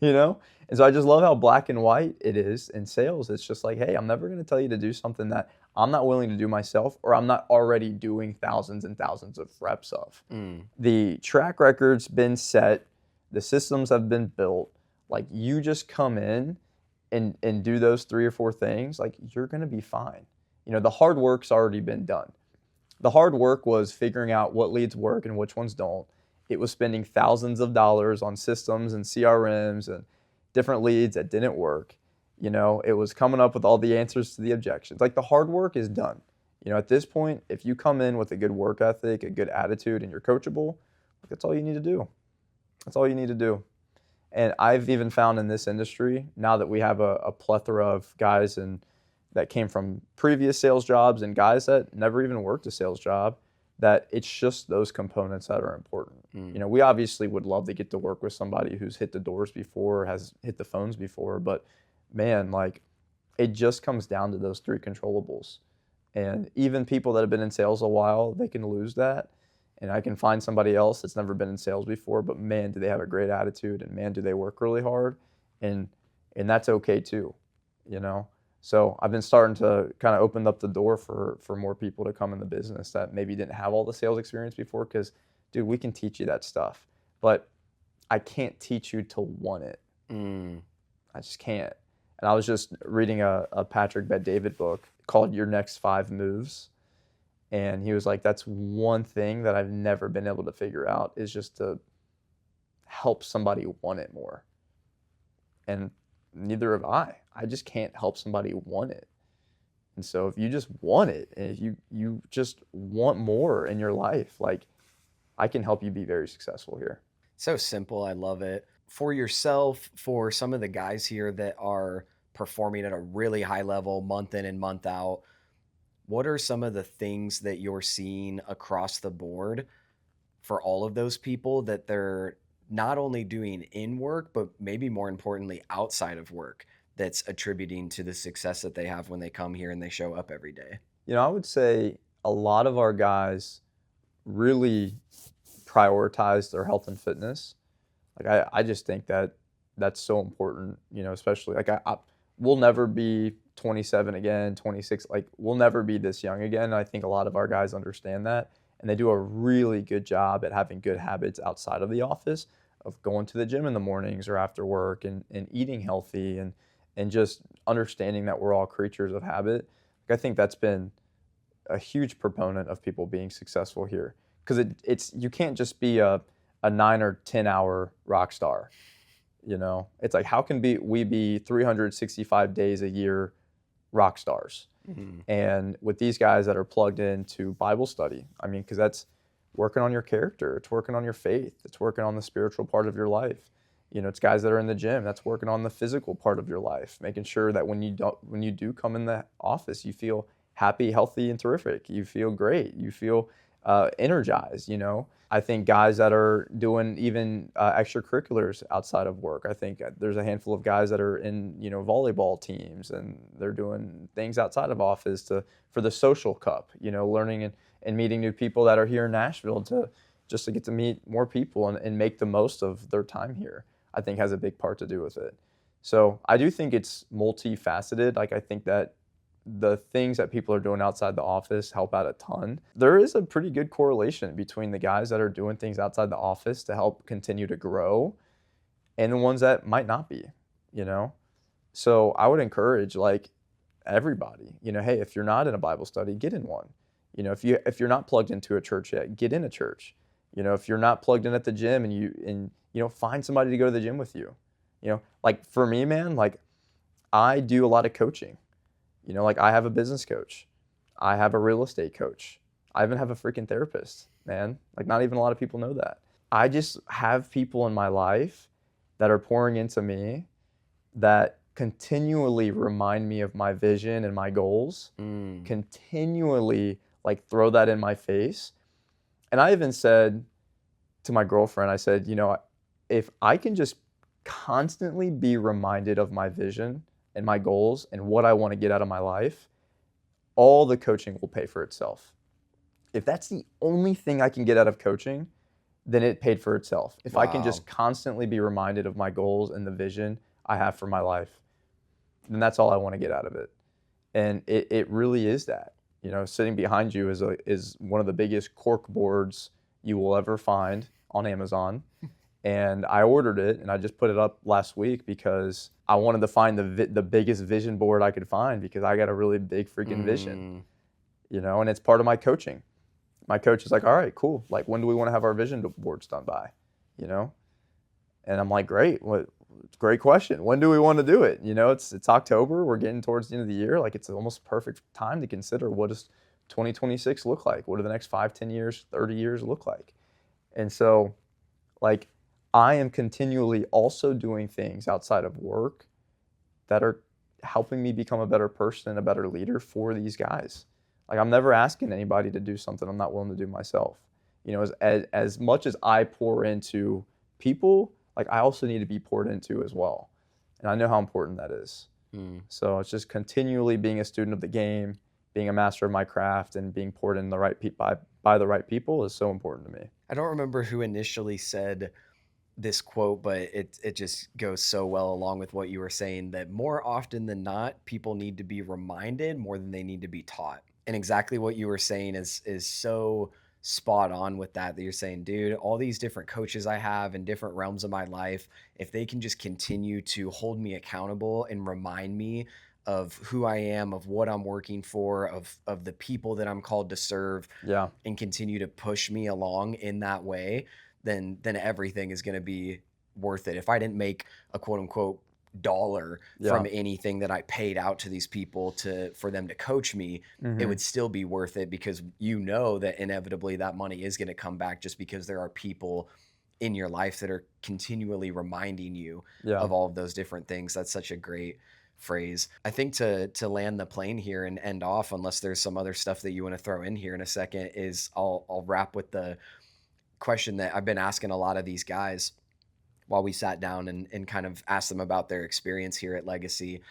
you know? And so I just love how black and white it is in sales. It's just like, hey, I'm never going to tell you to do something that I'm not willing to do myself or I'm not already doing thousands and thousands of reps of. Mm. The track record's been set, the systems have been built. Like, you just come in and do those 3 or 4 things, like, you're going to be fine. You know, the hard work's already been done. The hard work was figuring out what leads work and which ones don't. It was spending thousands of dollars on systems and CRMs and different leads that didn't work. You know, it was coming up with all the answers to the objections. Like, the hard work is done. You know, at this point, if you come in with a good work ethic, a good attitude, and you're coachable, that's all you need to do. That's all you need to do. And I've even found in this industry, now that we have a plethora of guys that came from previous sales jobs and guys that never even worked a sales job, that it's just those components that are important. Mm. You know, we obviously would love to get to work with somebody who's hit the doors before, has hit the phones before, but man, like, it just comes down to those 3 controllables. And even people that have been in sales a while, they can lose that. And I can find somebody else that's never been in sales before, but man, do they have a great attitude, and man, do they work really hard. And that's okay too, you know? So I've been starting to kind of open up the door for more people to come in the business that maybe didn't have all the sales experience before, because, dude, we can teach you that stuff, but I can't teach you to want it. Mm. I just can't. And I was just reading a Patrick Bet-David book called Your Next 5 Moves. And he was like, that's one thing that I've never been able to figure out, is just to help somebody want it more. And neither have I. I just can't help somebody want it. And so if you just want it, and if you just want more in your life, like, I can help you be very successful here. So simple. I love it. For yourself, for some of the guys here that are performing at a really high level month in and month out, what are some of the things that you're seeing across the board for all of those people that they're not only doing in work, but maybe more importantly, outside of work, that's attributing to the success that they have when they come here and they show up every day? You know, I would say a lot of our guys really prioritize their health and fitness. Like, I just think that that's so important, you know, especially like we'll never be 27 again, 26, like, we'll never be this young again. I think a lot of our guys understand that, and they do a really good job at having good habits outside of the office, of going to the gym in the mornings or after work, and eating healthy, and just understanding that we're all creatures of habit. Like, I think that's been a huge proponent of people being successful here, because it's you can't just be a 9 or 10 hour rock star. You know, it's like, how can we be 365 days a year rock stars? Mm-hmm. And with these guys that are plugged into Bible study, I mean, because that's working on your character, it's working on your faith, it's working on the spiritual part of your life. You know, it's guys that are in the gym, that's working on the physical part of your life, making sure that when you do come in the office, you feel happy, healthy, and terrific. You feel great. You feel energized, you know. I think guys that are doing even extracurriculars outside of work. I think there's a handful of guys that are in, you know, volleyball teams, and they're doing things outside of office for the social cup, you know, learning and meeting new people that are here in Nashville to get to meet more people and make the most of their time here. I think has a big part to do with it. So I do think it's multifaceted. Like, I think that the things that people are doing outside the office help out a ton. There is a pretty good correlation between the guys that are doing things outside the office to help continue to grow and the ones that might not be, you know? So I would encourage, like, everybody. Hey, if you're not in a Bible study, get in one. If you're not plugged into a church yet, get in a church. If you're not plugged in at the gym, and find somebody to go to the gym with you. Like for me, man, like I do a lot of coaching. Like I have a business coach. I have a real estate coach. I even have a freaking therapist, man. Like not even a lot of people know that. I just have people in my life that are pouring into me that continually remind me of my vision and my goals, continually like throw that in my face. And I even said to my girlfriend, I said, if I can just constantly be reminded of my vision and my goals and what I want to get out of my life, all the coaching will pay for itself. If that's the only thing I can get out of coaching, then it paid for itself. If I can just constantly be reminded of my goals and the vision I have for my life, then that's all I want to get out of it. And it really is that. Sitting behind you is one of the biggest cork boards you will ever find on Amazon. And I ordered it, and I just put it up last week because I wanted to find the biggest vision board I could find, because I got a really big freaking vision, and it's part of my coaching. My coach is like, all right, cool. Like, when do we want to have our vision boards done by? And I'm like, great. Great question. When do we want to do it? It's October. We're getting towards the end of the year. Like, it's almost perfect time to consider, what does 2026 look like? What do the next 5, 10 years, 30 years look like? And so, like, I am continually also doing things outside of work that are helping me become a better person and a better leader for these guys. Like, I'm never asking anybody to do something I'm not willing to do myself. As much as I pour into people, like, I also need to be poured into as well. And I know how important that is. So it's just continually being a student of the game, being a master of my craft, and being poured in by the right people is so important to me. I don't remember who initially said this quote, but it just goes so well along with what you were saying, that more often than not, people need to be reminded more than they need to be taught. And exactly what you were saying is so spot on with that you're saying, dude, all these different coaches I have in different realms of my life, if they can just continue to hold me accountable and remind me of who I am, of what I'm working for, of the people that I'm called to serve, and continue to push me along in that way, then everything is going to be worth it. If I didn't make a quote unquote dollar from anything that I paid out to these people for them to coach me, it would still be worth it, because that inevitably that money is going to come back, just because there are people in your life that are continually reminding you of all of those different things. That's such a great phrase. I think to land the plane here and end off, unless there's some other stuff that you want to throw in here in a second, is I'll wrap with the question that I've been asking a lot of these guys while we sat down and kind of asked them about their experience here at Legacy.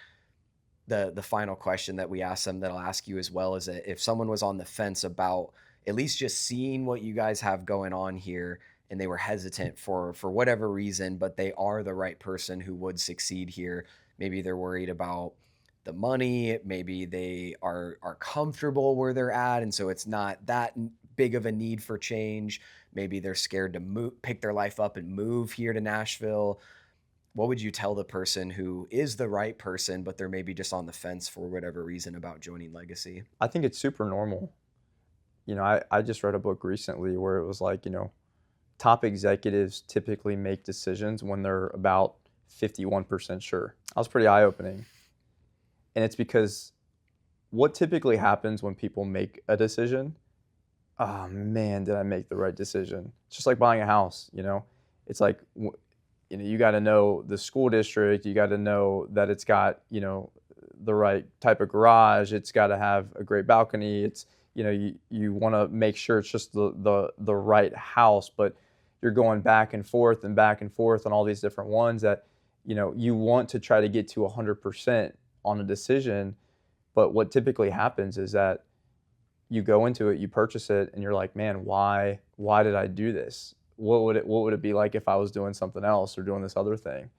The final question that we asked them, that I'll ask you as well, is that if someone was on the fence about at least just seeing what you guys have going on here, and they were hesitant for whatever reason, but they are the right person who would succeed here. Maybe they're worried about the money, maybe they are comfortable where they're at, and so it's not that big of a need for change. Maybe they're scared to pick their life up and move here to Nashville. What would you tell the person who is the right person, but they're maybe just on the fence for whatever reason about joining Legacy? I think it's super normal. I just read a book recently where it was like, top executives typically make decisions when they're about 51% sure. That was pretty eye-opening. And it's because what typically happens when people make a decision, oh man, did I make the right decision? It's just like buying a house, It's like, you got to know the school district, you got to know that it's got, the right type of garage, it's got to have a great balcony, it's, you want to make sure it's just the right house, but you're going back and forth on all these different ones that, you want to try to get to 100% on a decision. But what typically happens is that you go into it, you purchase it, and you're like, man, why did I do this? What would it be like if I was doing something else or doing this other thing?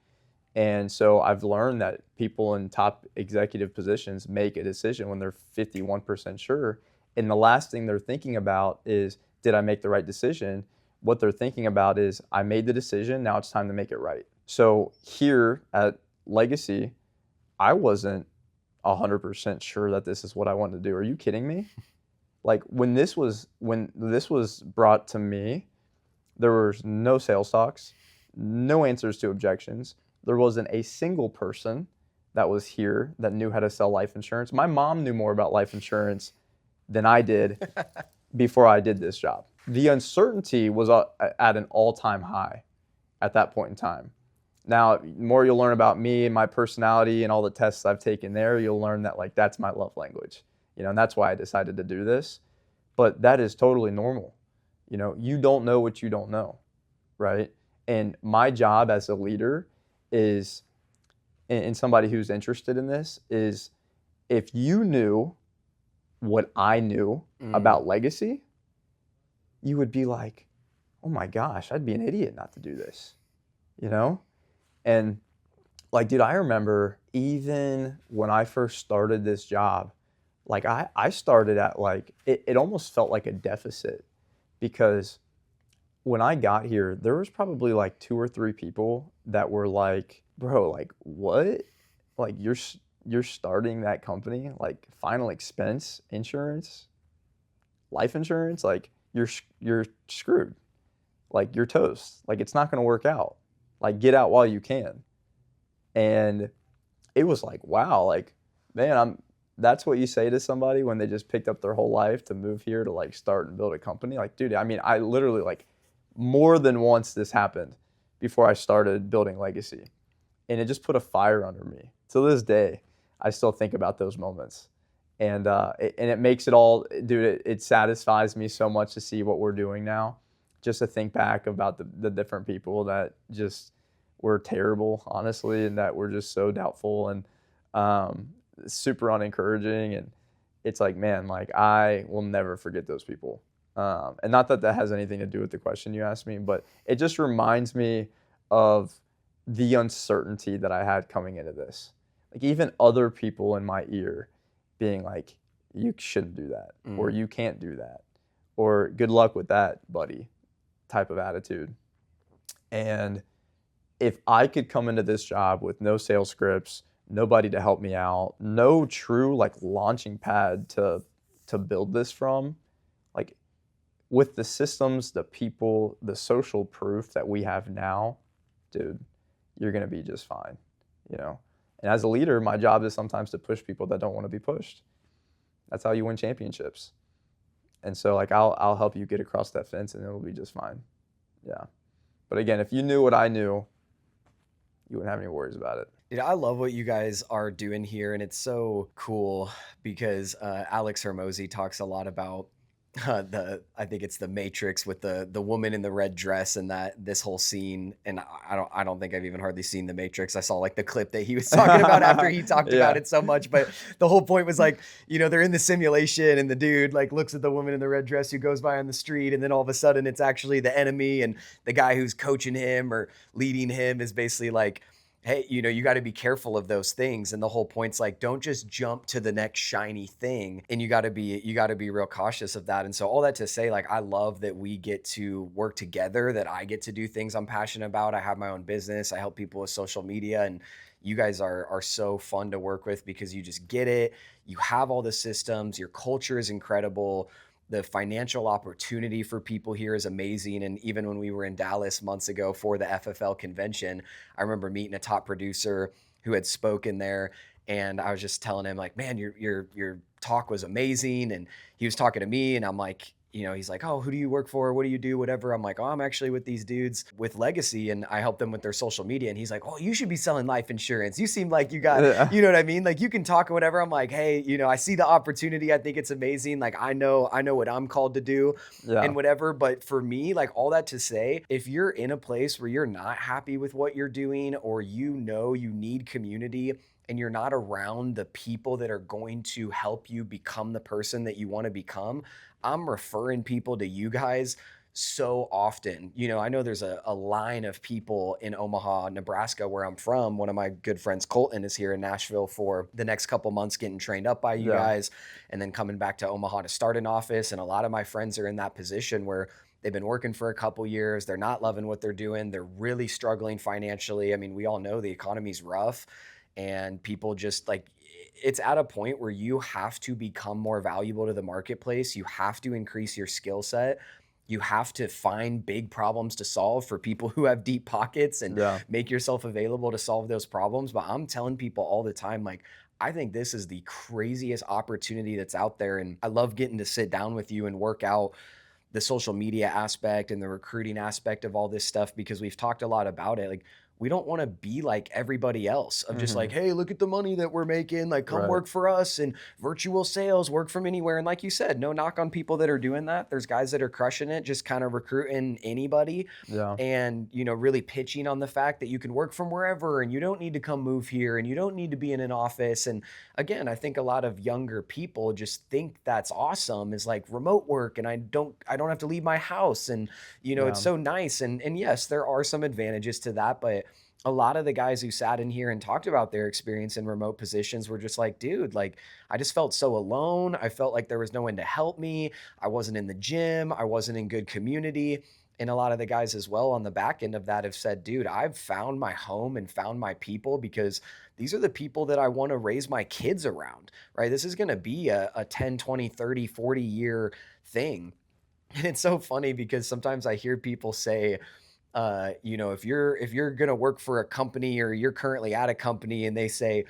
And so I've learned that people in top executive positions make a decision when they're 51% sure. And the last thing they're thinking about is, did I make the right decision? What they're thinking about is, I made the decision, now it's time to make it right. So here at Legacy, I wasn't 100% sure that this is what I want to do. Are you kidding me? Like when this was brought to me, there was no sales talks, no answers to objections. There wasn't a single person that was here that knew how to sell life insurance. My mom knew more about life insurance than I did before I did this job. The uncertainty was at an all-time high at that point in time. Now, the more you'll learn about me and my personality and all the tests I've taken there, you'll learn that like that's my love language, and that's why I decided to do this. But that is totally normal. You don't know what you don't know, right? And my job as a leader is, and somebody who's interested in this, is if you knew what I knew about legacy, you would be like, oh my gosh, I'd be an idiot not to do this, And like, dude, I remember even when I first started this job, like I started at like, it almost felt like a deficit because when I got here, there was probably like 2 or 3 people that were like, bro, like what? Like you're starting that company, like final expense insurance, life insurance, like you're screwed. Like you're toast. Like it's not going to work out. Like get out while you can. And it was like, wow, like man, that's what you say to somebody when they just picked up their whole life to move here to like start and build a company. Like, dude, I mean, I literally like more than once this happened before I started building Legacy. And it just put a fire under me. To this day, I still think about those moments. And it makes it all, dude, it satisfies me so much to see what we're doing now. Just to think back about the different people that just were terrible, honestly, and that were just so doubtful and super unencouraging. And it's like, man, like I will never forget those people. And not that has anything to do with the question you asked me, but it just reminds me of the uncertainty that I had coming into this. Like even other people in my ear being like, you shouldn't do that, or you can't do that, or good luck with that, buddy, type of attitude. And if I could come into this job with no sales scripts, nobody to help me out, no true like launching pad to build this from, like with the systems, the people, the social proof that we have now, dude, you're going to be just fine, And as a leader, my job is sometimes to push people that don't want to be pushed. That's how you win championships. And so like I'll help you get across that fence and it'll be just fine. Yeah. But again, if you knew what I knew, you wouldn't have any worries about it. Dude, I love what you guys are doing here, and it's so cool because Alex Hermosi talks a lot about I think it's the Matrix with the woman in the red dress and this whole scene. And I don't think I've even hardly seen the Matrix. I saw like the clip that he was talking about after he talked about it so much. But the whole point was like, they're in the simulation and the dude like looks at the woman in the red dress who goes by on the street, and then all of a sudden it's actually the enemy, and the guy who's coaching him or leading him is basically like, hey, you got to be careful of those things. And the whole point's like, don't just jump to the next shiny thing. And you got to be real cautious of that. And so all that to say, like, I love that we get to work together, that I get to do things I'm passionate about. I have my own business. I help people with social media, and you guys are so fun to work with because you just get it. You have all the systems. Your culture is incredible. The financial opportunity for people here is amazing. And even when we were in Dallas months ago for the FFL convention, I remember meeting a top producer who had spoken there. And I was just telling him like, man, your talk was amazing. And he was talking to me, and I'm like, he's like, oh, who do you work for? What do you do? Whatever. I'm like, oh, I'm actually with these dudes with Legacy, and I help them with their social media. And he's like, oh, you should be selling life insurance. You seem like you got, you know what I mean? Like you can talk or whatever. I'm like, hey, I see the opportunity. I think it's amazing. Like I know what I'm called to do and whatever. But for me, like all that to say, if you're in a place where you're not happy with what you're doing, or you need community, and you're not around the people that are going to help you become the person that you want to become, I'm referring people to you guys so often. I know there's a line of people in Omaha, Nebraska, where I'm from. One of my good friends, Colton, is here in Nashville for the next couple months getting trained up by you guys, and then coming back to Omaha to start an office. And a lot of my friends are in that position where they've been working for a couple years. They're not loving what they're doing. They're really struggling financially. I mean, we all know the economy's rough. And people just like, it's at a point where you have to become more valuable to the marketplace. You have to increase your skill set. You have to find big problems to solve for people who have deep pockets and Yeah. make yourself available to solve those problems. But I'm telling people all the time, like, I think this is the craziest opportunity that's out there. And I love getting to sit down with you and work out the social media aspect and the recruiting aspect of all this stuff because we've talked a lot about it. Like, we don't want to be like everybody else of just like, Mhm. hey, look at the money that we're making. Like, come Right. work for us and virtual sales, work from anywhere. And like you said, no knock on people that are doing that. There's guys that are crushing it, just kind of recruiting anybody Yeah. and, really pitching on the fact that you can work from wherever and you don't need to come move here and you don't need to be in an office. And again, I think a lot of younger people just think that's awesome is like remote work and I don't have to leave my house and it's Yeah. so nice and yes, there are some advantages to that, but a lot of the guys who sat in here and talked about their experience in remote positions were just like, dude, like I just felt so alone. I felt like there was no one to help me. I wasn't in the gym. I wasn't in good community. And a lot of the guys as well on the back end of that have said, dude, I've found my home and found my people because these are the people that I want to raise my kids around, right? This is going to be a 10, 20, 30, 40 year thing. And it's so funny because sometimes I hear people say, if you're gonna work for a company or you're currently at a company and they say,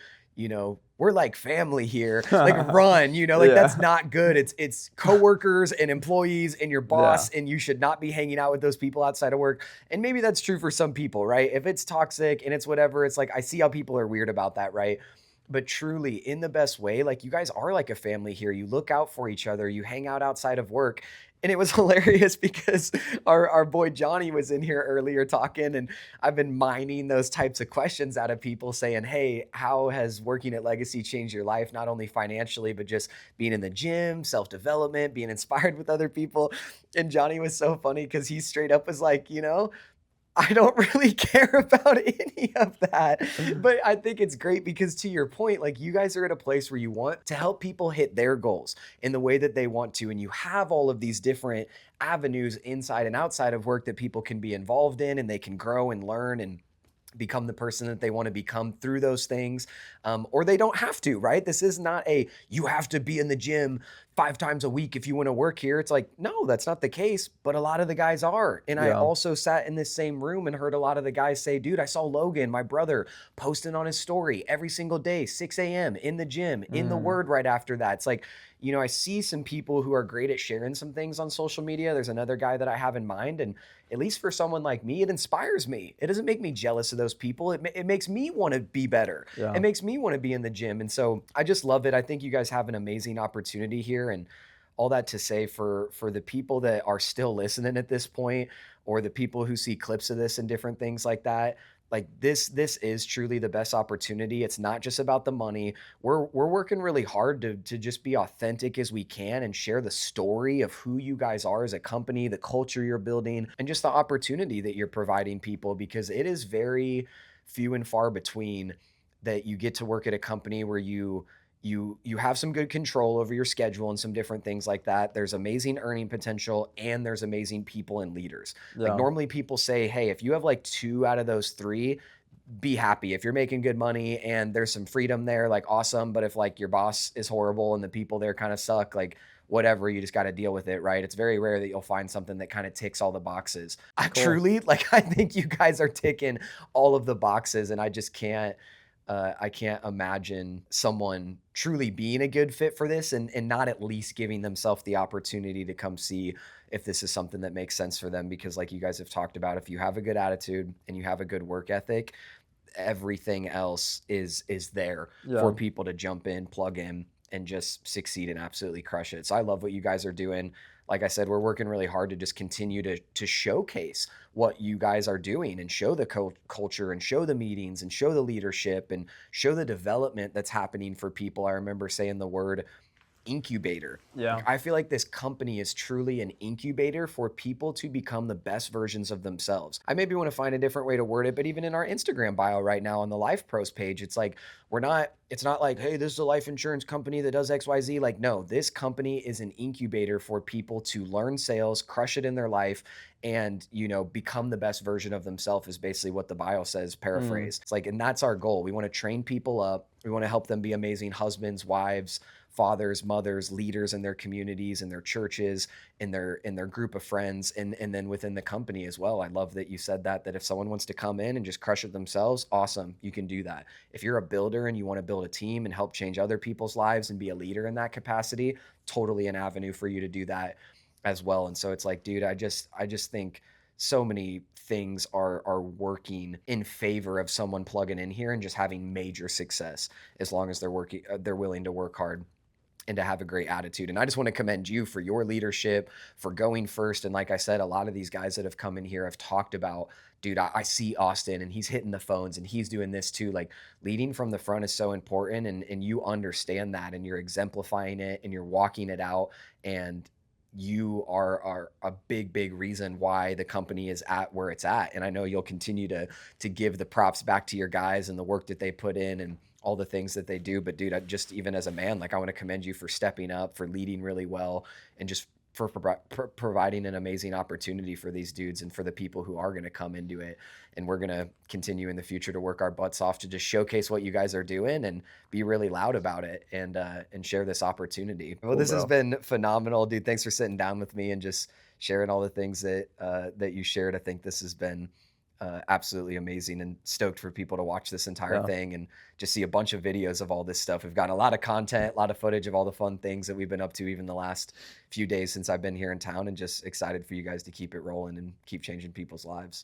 we're like family here, like run, like that's Yeah. not good. It's coworkers and employees and your Yeah. boss, and you should not be hanging out with those people outside of work. And maybe that's true for some people, right? If it's toxic and it's whatever, it's like I see how people are weird about that, right? But truly, in the best way, like you guys are like a family here. You look out for each other, you hang out outside of work. And it was hilarious because our boy Johnny was in here earlier talking, and I've been mining those types of questions out of people saying, hey, how has working at Legacy changed your life, not only financially, but just being in the gym, self development, being inspired with other people? And Johnny was so funny because he straight up was like, I don't really care about any of that. But I think it's great because to your point, like you guys are at a place where you want to help people hit their goals in the way that they want to. And you have all of these different avenues inside and outside of work that people can be involved in and they can grow and learn and become the person that they want to become through those things. Or they don't have to, right? This is not you have to be in the gym 5 times a week if you want to work here. It's like, no, that's not the case. But a lot of the guys are. And I Yeah. also sat in this same room and heard a lot of the guys say, dude, I saw Logan, my brother, posting on his story every single day, 6 a.m. in the gym, in the Mhm. word right after that. It's like, I see some people who are great at sharing some things on social media. There's another guy that I have in mind. And at least for someone like me, it inspires me. It doesn't make me jealous of those people. It makes me want to be better. It Yeah. makes me want to be in the gym. And so I just love it. I think you guys have an amazing opportunity here. And all that to say for the people that are still listening at this point, or the people who see clips of this and different things like that, like this is truly the best opportunity. It's not just about the money. We're working really hard to just be authentic as we can and share the story of who you guys are as a company, the culture you're building, and just the opportunity that you're providing people because it is very few and far between that you get to work at a company where you have some good control over your schedule and some different things like that. There's amazing earning potential and there's amazing people and leaders. Like Yeah. normally people say, hey, if you have like two out of those three, be happy. If you're making good money and there's some freedom there, like awesome. But if like your boss is horrible and the people there kind of suck, like whatever, you just got to deal with it, right? It's very rare that you'll find something that kind of ticks all the boxes. I Cool. truly, like, I think you guys are ticking all of the boxes, and I just can't. I can't imagine someone truly being a good fit for this and not at least giving themselves the opportunity to come see if this is something that makes sense for them. Because, like you guys have talked about, if you have a good attitude and you have a good work ethic, everything else is there for Yeah. people to jump in, plug in, and just succeed and absolutely crush it. So I love what you guys are doing. Like I said, we're working really hard to just continue to showcase what you guys are doing and show the culture and show the meetings and show the leadership and show the development that's happening for people. I remember saying the word incubator. Like, Yeah. I feel like this company is truly an incubator for people to become the best versions of themselves. I maybe want to find a different way to word it, but even in our Instagram bio right now on the Life Pros page, it's like, it's not like, hey, this is a life insurance company that does XYZ. Like, no, this company is an incubator for people to learn sales, crush it in their life, and, become the best version of themselves, is basically what the bio says, Mm. paraphrase. It's like, and that's our goal. We want to train people up. We want to help them be amazing husbands, wives, fathers, mothers, leaders in their communities, in their churches, in their group of friends, and then within the company as well. I love that you said that if someone wants to come in and just crush it themselves, awesome, you can do that. If you're a builder and you want to build a team and help change other people's lives and be a leader in that capacity, totally an avenue for you to do that as well. And so it's like, dude, I just think so many things are working in favor of someone plugging in here and just having major success, as long as they're willing to work hard and to have a great attitude. And I just want to commend you for your leadership, for going first. And like I said, a lot of these guys that have come in here have talked about, dude, I see Austin and he's hitting the phones and he's doing this too. Like, leading from the front is so important. And you understand that, and you're exemplifying it and you're walking it out. And you are a big reason why the company is at where it's at. And I know you'll continue to give the props back to your guys and the work that they put in and all the things that they do. But dude, I just, even as a man, like, I want to commend you for stepping up, for leading really well, and just for providing an amazing opportunity for these dudes and for the people who are going to come into it. And we're going to continue in the future to work our butts off to just showcase what you guys are doing and be really loud about it, and share this opportunity. Well, Cool, this has bro. been phenomenal, dude. Thanks for sitting down with me and just sharing all the things that you shared. I think this has been absolutely amazing, and stoked for people to watch this entire Yeah. thing and just see a bunch of videos of all this stuff. We've got a lot of content, a lot of footage of all the fun things that we've been up to even the last few days since I've been here in town, and just excited for you guys to keep it rolling and keep changing people's lives.